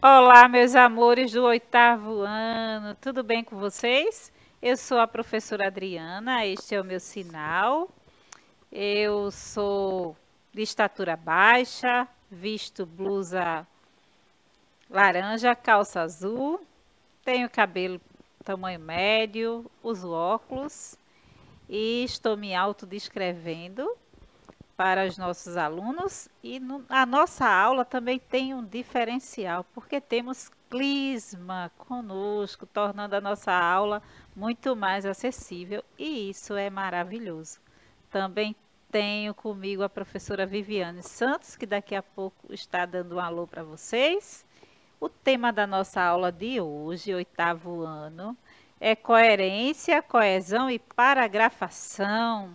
Olá, meus amores do oitavo ano, tudo bem com vocês? Eu sou a professora Adriana, este é o meu sinal. Eu sou de estatura baixa, visto blusa laranja, calça azul, tenho cabelo tamanho médio, uso óculos e estou me autodescrevendo para os nossos alunos e a nossa aula também tem um diferencial, porque temos Clisma conosco, tornando a nossa aula muito mais acessível e isso é maravilhoso. Também tenho comigo a professora Viviane Santos, que daqui a pouco está dando um alô para vocês. O tema da nossa aula de hoje, oitavo ano, é coerência, coesão e paragrafação.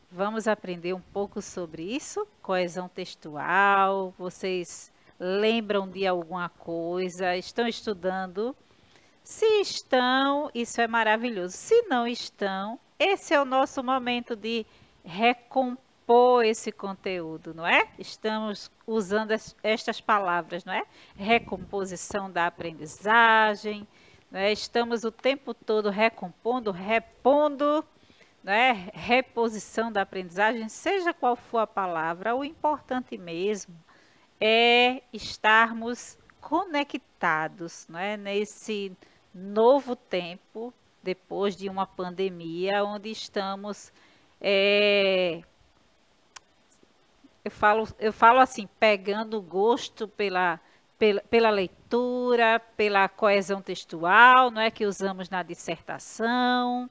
Vamos aprender um pouco sobre isso, coesão textual. Vocês lembram de alguma coisa? Estão estudando? Se estão, isso é maravilhoso. Se não estão, esse é o nosso momento de recompor esse conteúdo, não é? Estamos usando estas palavras, não é? Recomposição da aprendizagem, não é? Estamos o tempo todo recompondo, repondo, né, reposição da aprendizagem, seja qual for a palavra, o importante mesmo é estarmos conectados, né, nesse novo tempo, depois de uma pandemia, onde estamos, eu falo assim, pegando gosto pela leitura, pela coesão textual, não é que usamos na dissertação,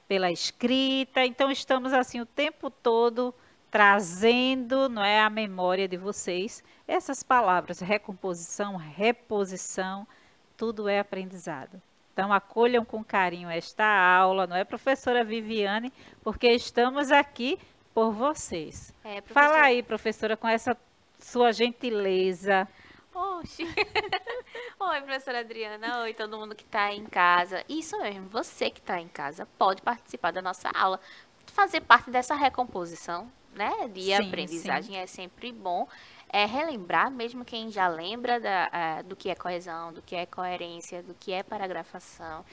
pela escrita. Então estamos assim o tempo todo trazendo, não é, a memória de vocês essas palavras, recomposição, reposição, tudo é aprendizado. Então acolham com carinho esta aula, não é, professora Viviane, porque estamos aqui por vocês. Fala aí, professora, com essa sua gentileza. Oxi. Oi, professora Adriana. Oi, todo mundo que está em casa. Isso mesmo, você que está em casa pode participar da nossa aula, fazer parte dessa recomposição, né, de Sim, sim. aprendizagem. É sempre bom relembrar, mesmo quem já lembra do que é coesão, do que é coerência, do que é paragrafação.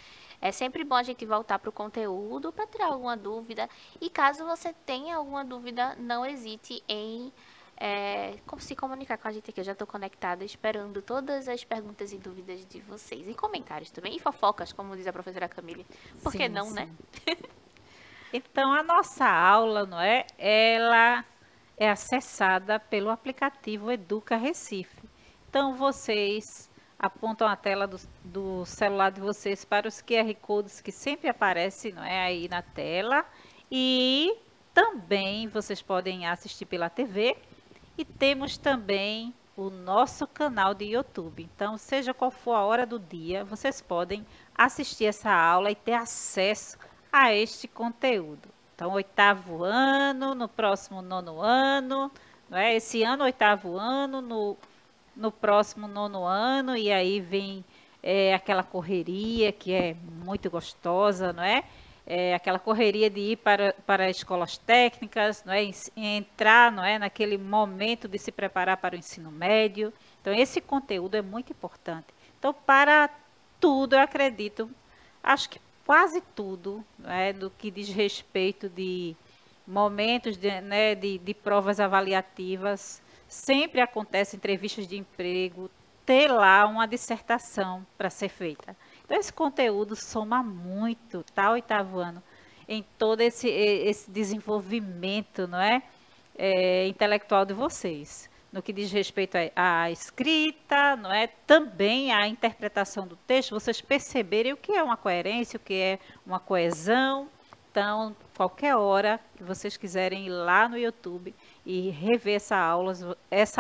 É sempre bom a gente voltar para o conteúdo para tirar alguma dúvida. E caso você tenha alguma dúvida, não hesite em se comunicar com a gente aqui. Eu já estou conectada, esperando todas as perguntas e dúvidas de vocês. E comentários também. E fofocas, como diz a professora Camille. Por que Sim, não, né? sim. Então, a nossa aula, não é? Ela é acessada pelo aplicativo Educa Recife. Então, vocês apontam a tela do celular de vocês para os QR Codes que sempre aparecem, não é, aí na tela. E também vocês podem assistir pela TV. E temos também o nosso canal de YouTube. Então, seja qual for a hora do dia, vocês podem assistir essa aula e ter acesso a este conteúdo. Então, oitavo ano, no próximo nono ano, não é? Esse ano, oitavo ano, no próximo nono ano, e aí vem aquela correria que é muito gostosa, não é? Aquela correria de ir para escolas técnicas, não é? Entrar, não é, naquele momento de se preparar para o ensino médio. Então, esse conteúdo é muito importante. Então, para tudo, eu acredito, acho que quase tudo, né, do que diz respeito de momentos de provas avaliativas, sempre acontece entrevistas de emprego, ter lá uma dissertação para ser feita. Então, esse conteúdo soma muito, tá, oitavo ano, em todo esse desenvolvimento, não é, intelectual de vocês. No que diz respeito à escrita, não é? Também à interpretação do texto, vocês perceberem o que é uma coerência, o que é uma coesão. Então, qualquer hora que vocês quiserem ir lá no YouTube e rever essa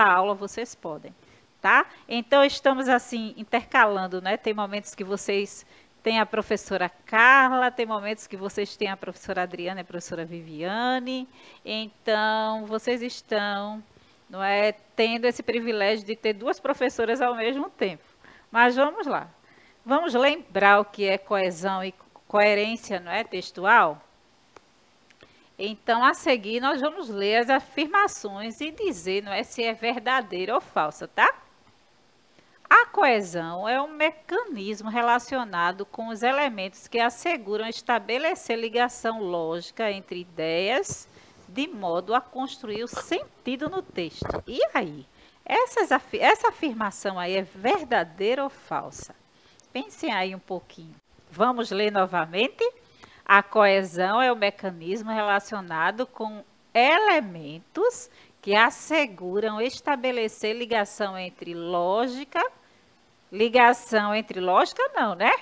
aula vocês podem, tá? Então, estamos assim intercalando, né? Tem momentos que vocês têm a professora Carla, tem momentos que vocês têm a professora Adriana e a professora Viviane. Então, vocês estão, não é, tendo esse privilégio de ter duas professoras ao mesmo tempo. Mas vamos lá. Vamos lembrar o que é coesão e coerência, não é, textual? Então, a seguir, nós vamos ler as afirmações e dizer, não é, se é verdadeira ou falsa, tá? A coesão é um mecanismo relacionado com os elementos que asseguram estabelecer ligação lógica entre ideias, de modo a construir o sentido no texto. E aí? Essa afirmação aí é verdadeira ou falsa? Pensem aí um pouquinho. Vamos ler novamente? A coesão é o mecanismo relacionado com elementos que asseguram estabelecer ligação entre lógica não, né?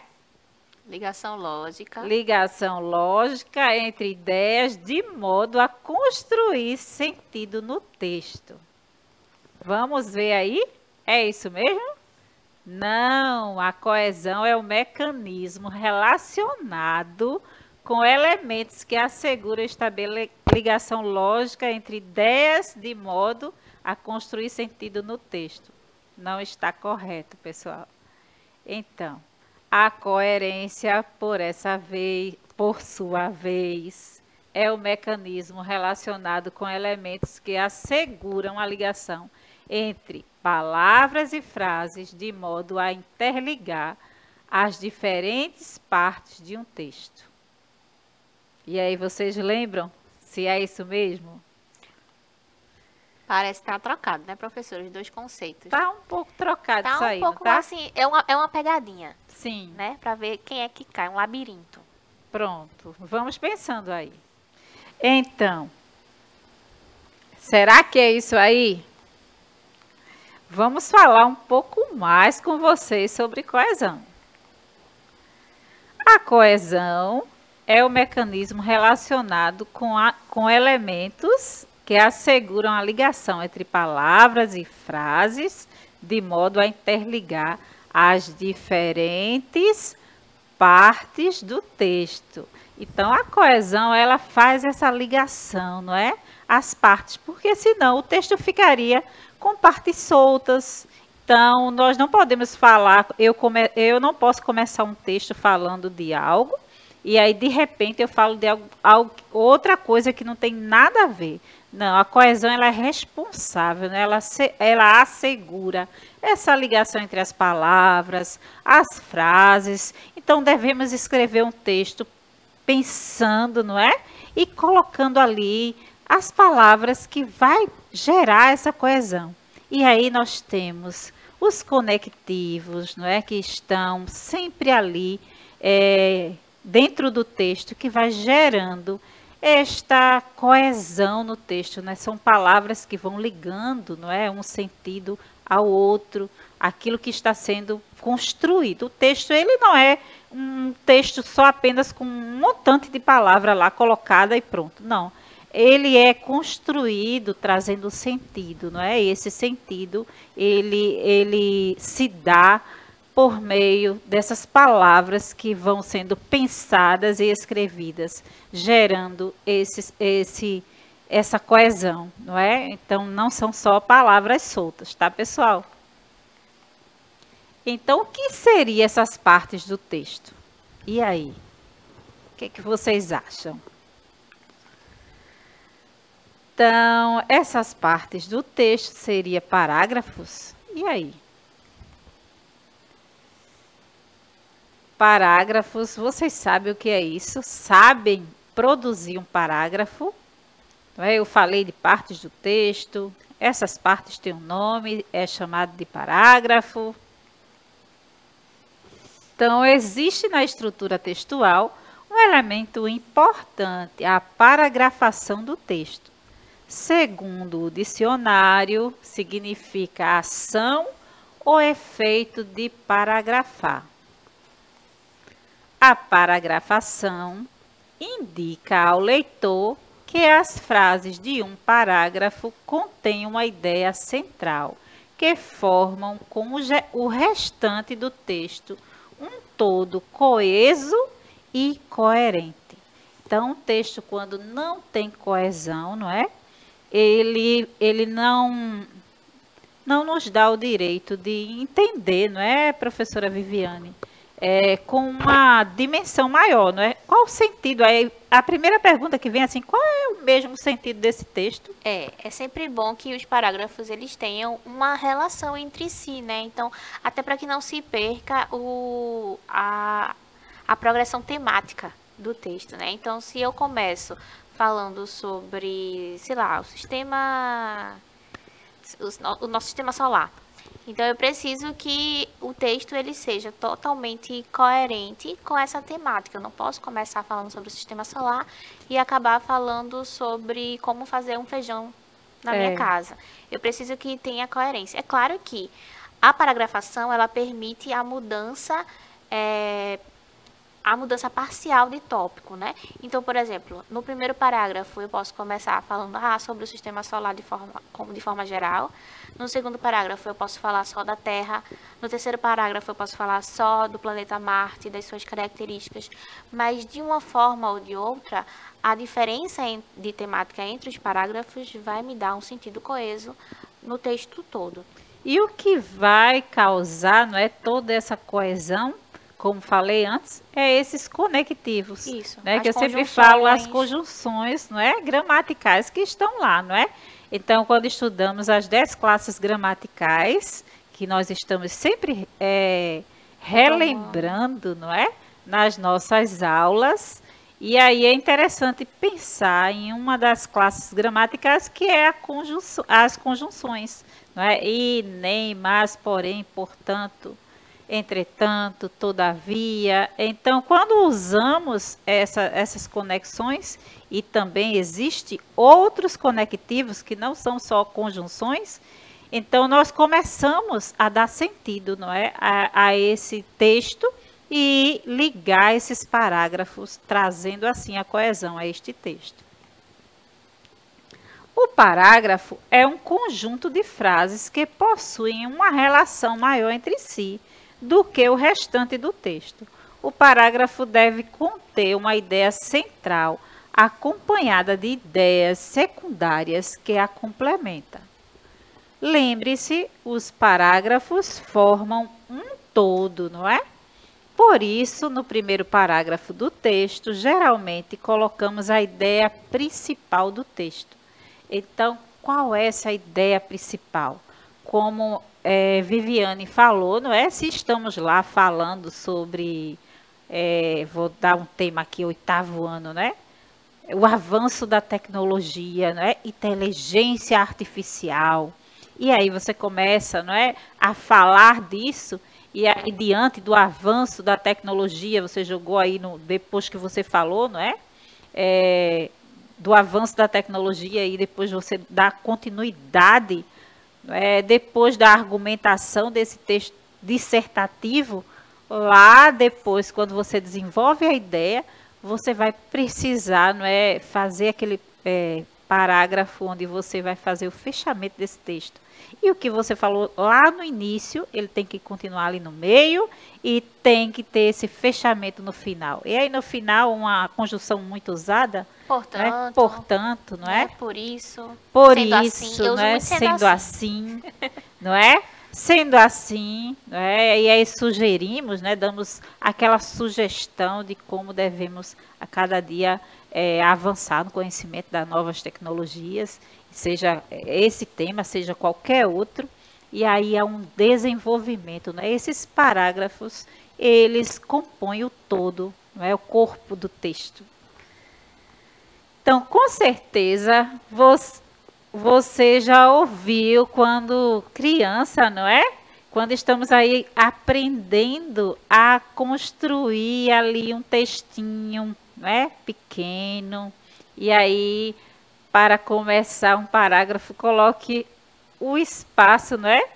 Ligação lógica. Ligação lógica entre ideias de modo a construir sentido no texto. Vamos ver aí? É isso mesmo? Não, a coesão é o mecanismo relacionado com elementos que asseguram ligação lógica entre ideias de modo a construir sentido no texto. Não está correto, pessoal. Então, a coerência, por sua vez, é o mecanismo relacionado com elementos que asseguram a ligação entre palavras e frases de modo a interligar as diferentes partes de um texto. E aí, vocês lembram se é isso mesmo? Parece estar trocado, né, professor? Os dois conceitos. Tá um pouco trocado Tá isso aí, um pouco não tá? assim, é uma pegadinha, Sim. né? Pra ver quem é que cai, um labirinto. Pronto, vamos pensando aí. Então, será que é isso aí? Vamos falar um pouco mais com vocês sobre coesão. A coesão é o mecanismo relacionado com elementos que asseguram a ligação entre palavras e frases de modo a interligar as diferentes partes do texto. Então, a coesão, ela faz essa ligação, não é? As partes, porque senão o texto ficaria com partes soltas. Então, nós não podemos falar, eu não posso começar um texto falando de algo, e aí, de repente, eu falo de outra coisa que não tem nada a ver. Não, a coesão ela é responsável, né? Ela assegura essa ligação entre as palavras, as frases. Então, devemos escrever um texto pensando, não é? E colocando ali as palavras que vai gerar essa coesão. E aí nós temos os conectivos, não é? Que estão sempre ali dentro do texto, que vai gerando esta coesão no texto, né? São palavras que vão ligando, não é, um sentido ao outro, aquilo que está sendo construído. O texto, ele não é um texto só apenas com um montante de palavra lá colocada e pronto. Não. Ele é construído trazendo sentido, não é? E esse sentido, ele se dá por meio dessas palavras que vão sendo pensadas e escrevidas, gerando essa coesão, não é? Então, não são só palavras soltas, tá, pessoal? Então, o que seriam essas partes do texto? E aí? O que vocês acham? Então, essas partes do texto seriam parágrafos? E aí? Parágrafos, vocês sabem o que é isso? Sabem produzir um parágrafo? Eu falei de partes do texto, essas partes têm um nome, é chamado de parágrafo. Então, existe na estrutura textual um elemento importante, a paragrafação do texto. Segundo o dicionário, significa ação ou efeito de paragrafar. A paragrafação indica ao leitor que as frases de um parágrafo contêm uma ideia central, que formam com o restante do texto um todo coeso e coerente. Então, o texto, quando não tem coesão, não é? Ele não nos dá o direito de entender, não é, professora Viviane? Com uma dimensão maior, não é? qual o sentido? Aí, a primeira pergunta que vem assim, qual é o mesmo sentido desse texto? É sempre bom que os parágrafos eles tenham uma relação entre si, né? Então, até para que não se perca a progressão temática do texto, né? Então, se eu começo falando sobre, sei lá, o nosso sistema solar. Então eu preciso que o texto ele seja totalmente coerente com essa temática. Eu não posso começar falando sobre o sistema solar e acabar falando sobre como fazer um feijão na minha casa. Eu preciso que tenha coerência. É claro que a paragrafação ela permite a mudança parcial de tópico, né? Então, por exemplo, no primeiro parágrafo eu posso começar falando sobre o sistema solar de forma geral. No segundo parágrafo eu posso falar só da Terra. No terceiro parágrafo eu posso falar só do planeta Marte e das suas características. Mas de uma forma ou de outra, a diferença de temática entre os parágrafos vai me dar um sentido coeso no texto todo. E o que vai causar, não é, toda essa coesão, como falei antes, é esses conectivos. Isso, né? Que eu sempre falo, as conjunções, não é, gramaticais que estão lá, não é? Então, quando estudamos as 10 classes gramaticais, que nós estamos sempre relembrando, não é? Nas nossas aulas. E aí é interessante pensar em uma das classes gramaticais que é as conjunções, não é? E, nem, mas, porém, portanto, entretanto, todavia. Então, quando usamos essas conexões, e também existem outros conectivos que não são só conjunções, então nós começamos a dar sentido, não é, a esse texto e ligar esses parágrafos, trazendo assim a coesão a este texto. O parágrafo é um conjunto de frases que possuem uma relação maior entre si do que o restante do texto. O parágrafo deve conter uma ideia central, acompanhada de ideias secundárias que a complementam. Lembre-se, os parágrafos formam um todo, não é? Por isso, no primeiro parágrafo do texto, geralmente colocamos a ideia principal do texto. Então, qual é essa ideia principal? Como Viviane falou, não é? Se estamos lá falando sobre, vou dar um tema aqui, 8º ano, né? O avanço da tecnologia, não é? Inteligência artificial. E aí você começa, não é, a falar disso, e aí diante do avanço da tecnologia, você jogou aí, depois que você falou, não é? Do avanço da tecnologia, e depois você dá continuidade, depois da argumentação desse texto dissertativo, lá depois, quando você desenvolve a ideia, você vai precisar, não é, fazer aquele parágrafo onde você vai fazer o fechamento desse texto. E o que você falou lá no início, ele tem que continuar ali no meio e tem que ter esse fechamento no final. E aí no final, uma conjunção muito usada, portanto, não é? Por isso, por isso, não é? Sendo assim, não é? Sendo assim, não é? E aí sugerimos, né? Damos aquela sugestão de como devemos a cada dia avançar no conhecimento das novas tecnologias, seja esse tema, seja qualquer outro, e aí há um desenvolvimento, né? Esses parágrafos, eles compõem o todo, não é? O corpo do texto. Então, com certeza, você já ouviu quando criança, não é? Quando estamos aí aprendendo a construir ali um textinho, não é? Pequeno, e aí, para começar um parágrafo, coloque o espaço, não é?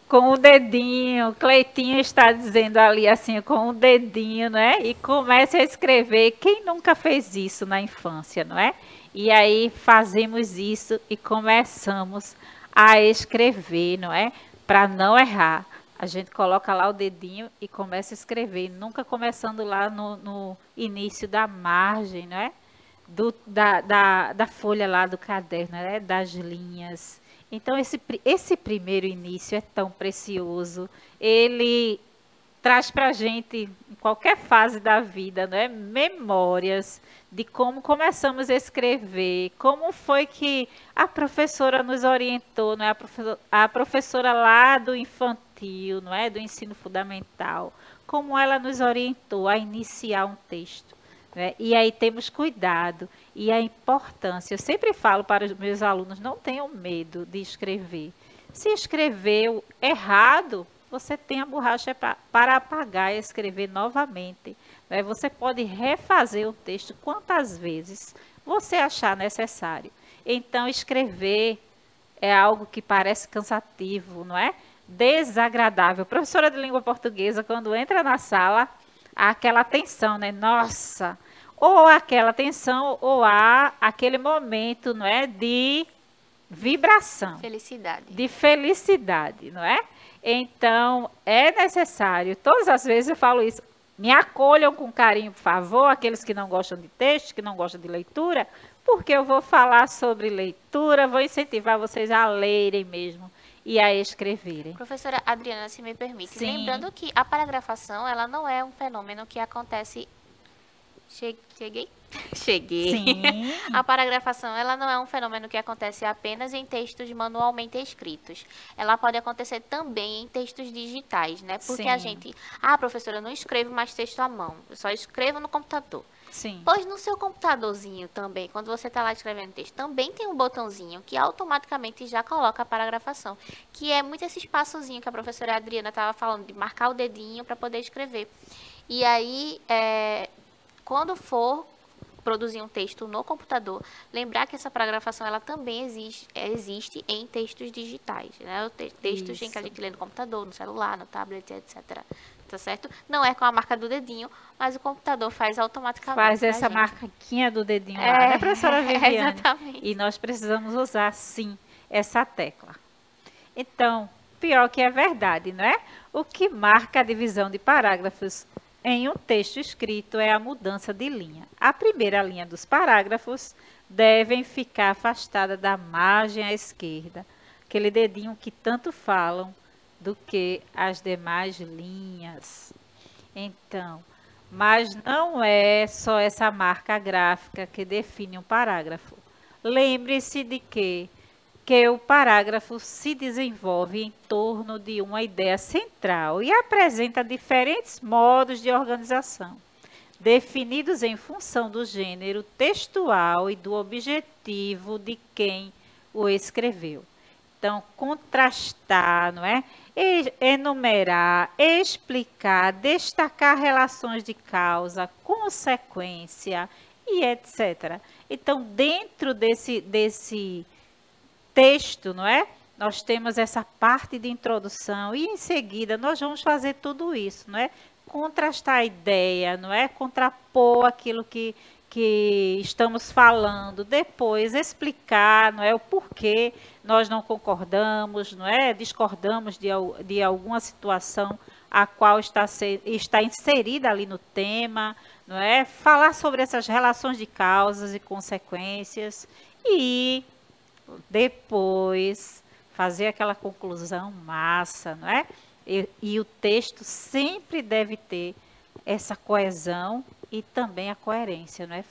Com o dedinho, Cleitinho está dizendo ali assim, com o dedinho, né? E comece a escrever. Quem nunca fez isso na infância, não é? E aí fazemos isso e começamos a escrever, não é? Para não errar. A gente coloca lá o dedinho e começa a escrever, nunca começando lá no início da margem, não é? Da folha lá do caderno, né? Das linhas. Então, esse primeiro início é tão precioso, ele traz para a gente, em qualquer fase da vida, né, memórias de como começamos a escrever, como foi que a professora nos orientou, não é? A professora lá do infantil, não é? Do ensino fundamental, como ela nos orientou a iniciar um texto. Né? E aí temos cuidado e a importância. Eu sempre falo para os meus alunos, não tenham medo de escrever. Se escreveu errado, você tem a borracha para apagar e escrever novamente. Né? Você pode refazer o texto quantas vezes você achar necessário. Então, escrever é algo que parece cansativo, não é? Desagradável. Professora de língua portuguesa, quando entra na sala, há aquela tensão, né? Nossa! Ou aquela tensão, ou há aquele momento, não é? De vibração. Felicidade. De felicidade, não é? Então, é necessário, todas as vezes eu falo isso, me acolham com carinho, por favor, aqueles que não gostam de texto, que não gostam de leitura, porque eu vou falar sobre leitura, vou incentivar vocês a lerem mesmo e a escreverem. Professora Adriana, se me permite, Sim. lembrando que a paragrafação, ela não é um fenômeno que acontece... Cheguei? Cheguei. Sim. A paragrafação, ela não é um fenômeno que acontece apenas em textos manualmente escritos. Ela pode acontecer também em textos digitais, né? Porque a Sim. gente... professora, eu não escrevo mais texto à mão. Eu só escrevo no computador. Sim. Pois no seu computadorzinho também, quando você está lá escrevendo texto, também tem um botãozinho que automaticamente já coloca a paragrafação. Que é muito esse espaçozinho que a professora Adriana estava falando, de marcar o dedinho para poder escrever. E aí, quando for produzir um texto no computador, lembrar que essa paragrafação ela também existe em textos digitais, né? Textos em que a gente lê no computador, no celular, no tablet, etc. Tá certo? Não é com a marca do dedinho, mas o computador faz automaticamente. Faz essa marquinha do dedinho lá, né, professora Viviane? Exatamente. E nós precisamos usar, sim, essa tecla. Então, pior que é verdade, não é? O que marca a divisão de parágrafos em um texto escrito é a mudança de linha. A primeira linha dos parágrafos devem ficar afastada da margem à esquerda, aquele dedinho que tanto falam, do que as demais linhas. Então, mas não é só essa marca gráfica que define um parágrafo. Lembre-se de que o parágrafo se desenvolve em torno de uma ideia central e apresenta diferentes modos de organização, definidos em função do gênero textual e do objetivo de quem o escreveu. Então, contrastar, não é? Enumerar, explicar, destacar relações de causa, consequência e etc. Então, dentro desse texto, não é? Nós temos essa parte de introdução e em seguida nós vamos fazer tudo isso, não é? Contrastar a ideia, não é? Contrapor aquilo que estamos falando, depois explicar, não é, o porquê nós não concordamos, não é, discordamos de alguma situação a qual está inserida ali no tema, não é, falar sobre essas relações de causas e consequências e depois fazer aquela conclusão massa, não é? E o texto sempre deve ter essa coesão e também a coerência, não é?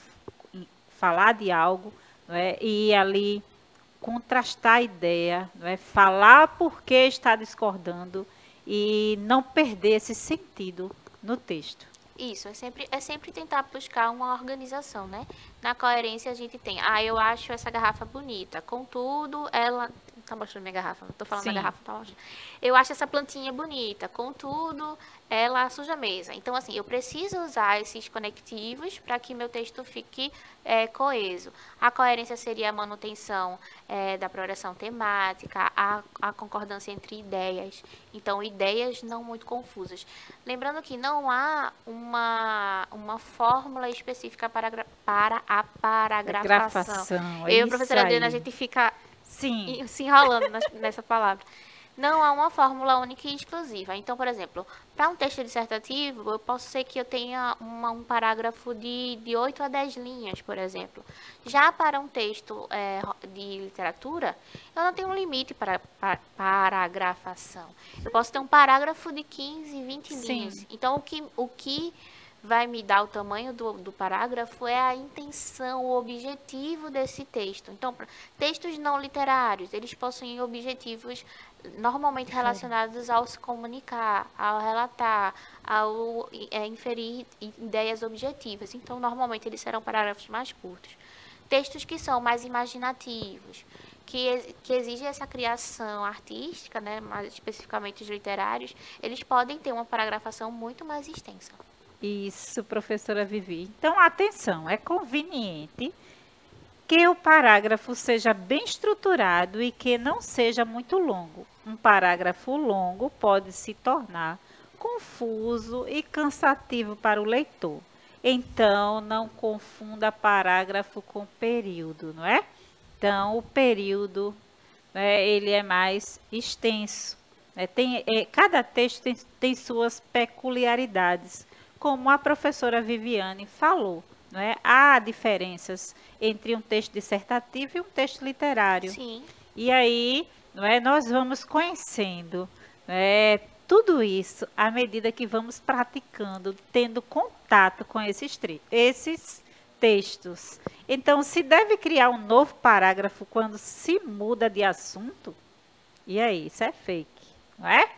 Falar de algo, não é? E ali contrastar a ideia, não é? Falar por que está discordando e não perder esse sentido no texto. Isso, é sempre tentar buscar uma organização, né? Na coerência a gente tem, eu acho essa garrafa bonita, contudo, ela... Tá mostrando minha garrafa, não tô falando da garrafa, tá mostrando. Eu acho essa plantinha bonita, contudo, ela suja a mesa. Então, assim, eu preciso usar esses conectivos para que meu texto fique coeso. A coerência seria a manutenção da progressão temática, a concordância entre ideias. Então, ideias não muito confusas. Lembrando que não há uma fórmula específica para a paragrafação. Eu e a professora Adriana, a gente fica se enrolando nessa palavra. Não há uma fórmula única e exclusiva. Então, por exemplo, para um texto dissertativo, eu posso ser que eu tenha um parágrafo de 8 a 10 linhas, por exemplo. Já para um texto de literatura, eu não tenho um limite para paragrafação. Eu posso ter um parágrafo de 15, 20 linhas. Sim. Então, o que vai me dar o tamanho do parágrafo é a intenção, o objetivo desse texto. Então, textos não literários, eles possuem objetivos normalmente relacionados ao se comunicar, ao relatar, ao inferir ideias objetivas. Então, normalmente eles serão parágrafos mais curtos. Textos que são mais imaginativos, que exigem essa criação artística, né, mais especificamente os literários, eles podem ter uma paragrafação muito mais extensa. Isso, professora Vivi. Então, atenção, é conveniente que o parágrafo seja bem estruturado e que não seja muito longo. Um parágrafo longo pode se tornar confuso e cansativo para o leitor. Então, não confunda parágrafo com período, não é? Então, o período, né, ele é mais extenso. Né? Cada texto tem suas peculiaridades, como a professora Viviane falou. Não é? Há diferenças entre um texto dissertativo e um texto literário. Sim. E aí, não é, nós vamos conhecendo, tudo isso à medida que vamos praticando, tendo contato com esses textos. Então, se deve criar um novo parágrafo quando se muda de assunto? E aí, isso é fake, não é?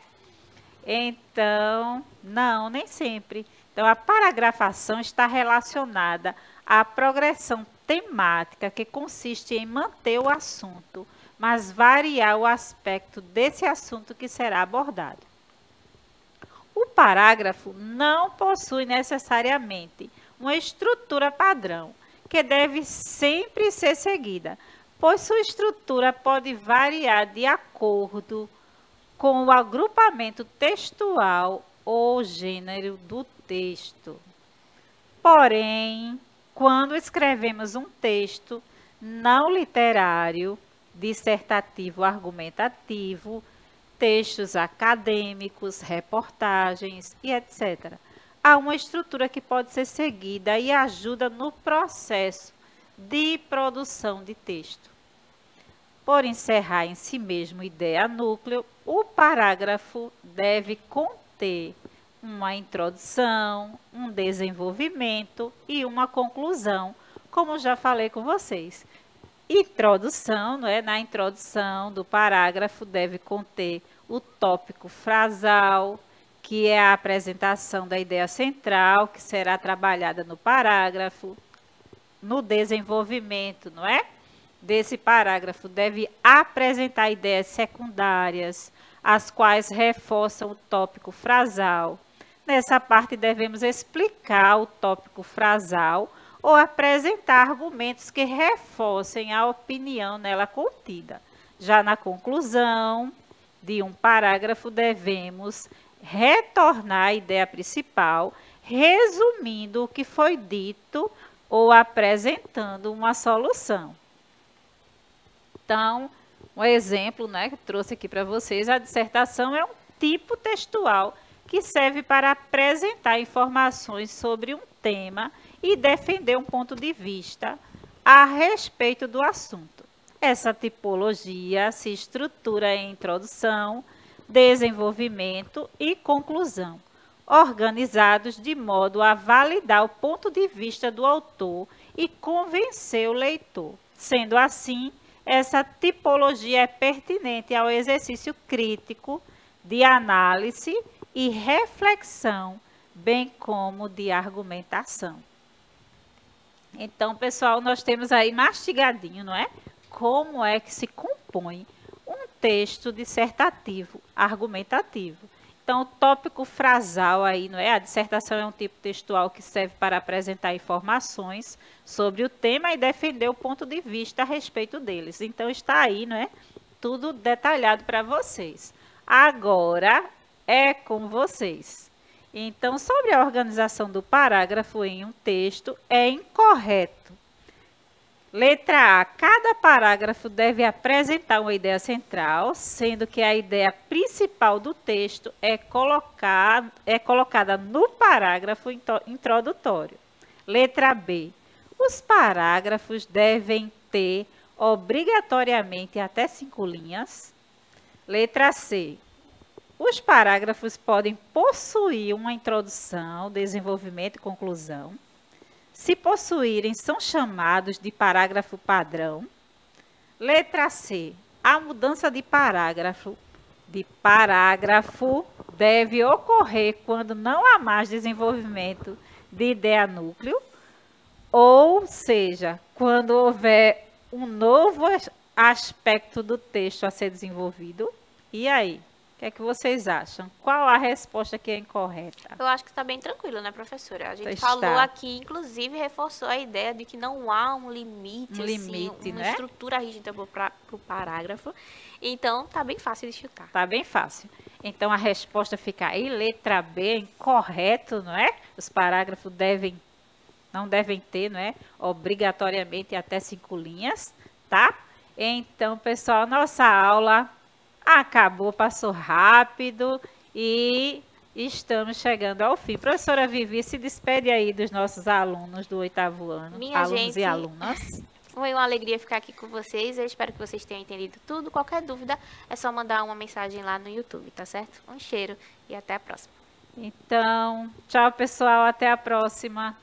Então, não, nem sempre. Então, a paragrafação está relacionada à progressão temática, que consiste em manter o assunto, mas variar o aspecto desse assunto que será abordado. O parágrafo não possui necessariamente uma estrutura padrão, que deve sempre ser seguida, pois sua estrutura pode variar de acordo com o agrupamento textual ou gênero do texto. Porém, quando escrevemos um texto não literário, dissertativo, argumentativo, textos acadêmicos, reportagens e etc., há uma estrutura que pode ser seguida e ajuda no processo de produção de texto. Por encerrar em si mesmo ideia núcleo, o parágrafo deve conter uma introdução, um desenvolvimento e uma conclusão, como já falei com vocês. Introdução, não é? Na introdução do parágrafo deve conter o tópico frasal, que é a apresentação da ideia central, que será trabalhada no parágrafo. No desenvolvimento, não é? Desse parágrafo deve apresentar ideias secundárias, as quais reforçam o tópico frasal. Nessa parte devemos explicar o tópico frasal ou apresentar argumentos que reforcem a opinião nela contida. Já na conclusão de um parágrafo devemos retornar à ideia principal, resumindo o que foi dito ou apresentando uma solução. Então, um exemplo, né, que trouxe aqui para vocês, a dissertação é um tipo textual que serve para apresentar informações sobre um tema e defender um ponto de vista a respeito do assunto. Essa tipologia se estrutura em introdução, desenvolvimento e conclusão, organizados de modo a validar o ponto de vista do autor e convencer o leitor. Sendo assim, essa tipologia é pertinente ao exercício crítico de análise e reflexão, bem como de argumentação. Então, pessoal, nós temos aí mastigadinho, não é? Como é que se compõe um texto dissertativo, argumentativo. Então, o tópico frasal aí, não é? A dissertação é um tipo textual que serve para apresentar informações sobre o tema e defender o ponto de vista a respeito deles. Então, está aí, não é? Tudo detalhado para vocês. Agora é com vocês. Então, sobre a organização do parágrafo em um texto, é incorreto Letra A. Cada parágrafo deve apresentar uma ideia central, sendo que a ideia principal do texto é colocada no parágrafo introdutório. Letra B. Os parágrafos devem ter obrigatoriamente até 5 linhas. Letra C. Os parágrafos podem possuir uma introdução, desenvolvimento e conclusão. Se possuírem, são chamados de parágrafo padrão. Letra C. A mudança de parágrafo deve ocorrer quando não há mais desenvolvimento de ideia núcleo, ou seja, quando houver um novo aspecto do texto a ser desenvolvido. E aí? O que é que vocês acham? Qual a resposta que é incorreta? Eu acho que está bem tranquilo, né, professora? A gente Está. falou aqui, inclusive, reforçou a ideia de que não há um limite, uma né? estrutura rígida para o parágrafo. Então, tá bem fácil de chutar. Tá bem fácil. Então, a resposta fica aí, letra B, incorreto, não é? Os parágrafos não devem ter, não é? Obrigatoriamente até 5 linhas, tá? Então, pessoal, nossa aula acabou, passou rápido e estamos chegando ao fim. Professora Vivi, se despede aí dos nossos alunos do 8º ano, alunos e alunas. Foi uma alegria ficar aqui com vocês. Eu espero que vocês tenham entendido tudo. Qualquer dúvida é só mandar uma mensagem lá no YouTube, tá certo? Um cheiro e até a próxima. Então, tchau, pessoal. Até a próxima.